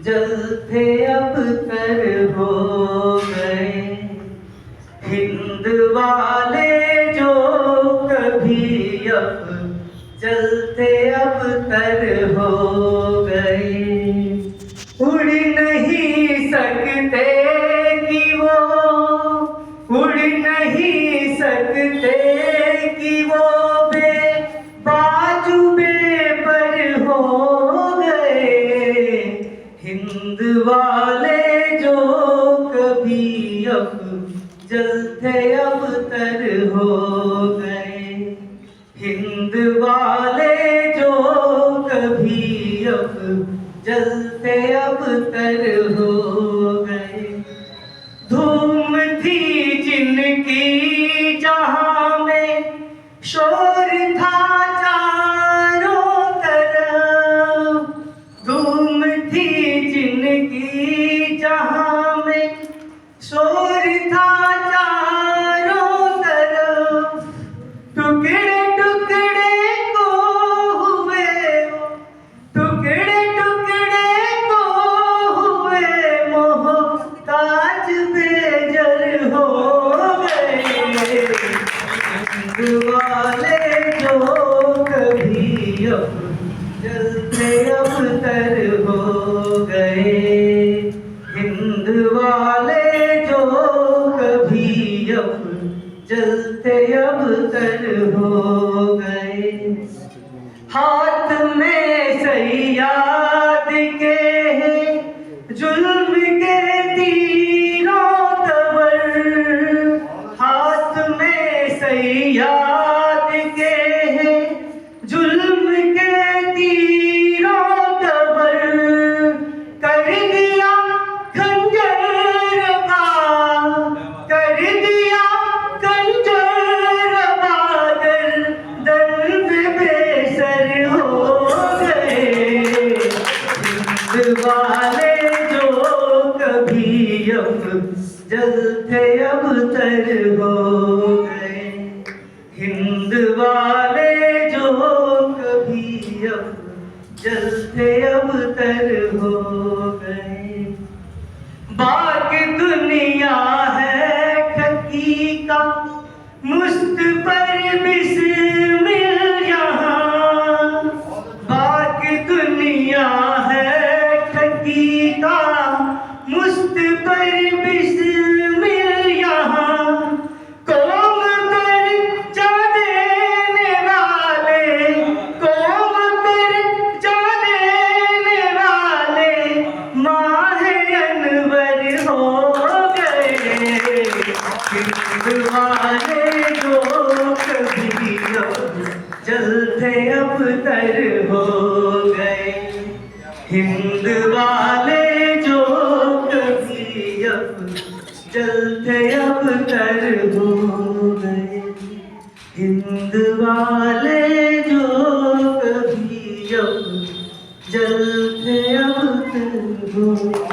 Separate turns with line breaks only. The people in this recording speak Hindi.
जलते अब तर हो गए। हिंद वाले जो कभी अब जलते अब तर हो गए। उड़ नहीं सकते कि वो, उड़ नहीं सकते कि वो बेबाजुबे पर हो गए। हिंद वाले जो कभी अब जलते अब तर हो गए। हिंद वाले जो कभी अब जलते अब तर हो गए। धूम थी जिनकी जहां में शोर था चारों तरफ। धूम थी जिनकी जहां में शोर था चारों तरफ। टुकड़े टुकड़े को हुए वो, टुकड़े टुकड़े को हुए मोहताज बेजर हो गए। हिंद वाले जो कभी अब जलते अब तर हो गए। हिंद वाले जो कभी अब जलते अब तर हो गए। हाथ में सैयाद के जुल्म के तीरों तबर। हाथ में सैयाद के जुल्म के तीरों तबर। कर दिया खंजर बार, कर दिया खंजर बादल दर्द बेसर हो गए। हिंद वाले जो कभी अब जलते अब तर हो गए। हिंद वाले जो कभी अब जलते अब तर हो गए। बाक दुनिया है ठकी का मुस्त पर बिस्मिल यहाँ। बाक दुनिया है ठकी का मुस्त पर बिस्मिल यहाँ। कौम पर जा देने वाले, कौम पर जा देने वाले माहे अनवर हो गए। हिंद वाले जो कभी अब जलते अब तर हो गए। हिंद वाले जो कभी अब जलते अब तर हो गए। हिंद वाले जो कभी अब जलते अब तर हो गए।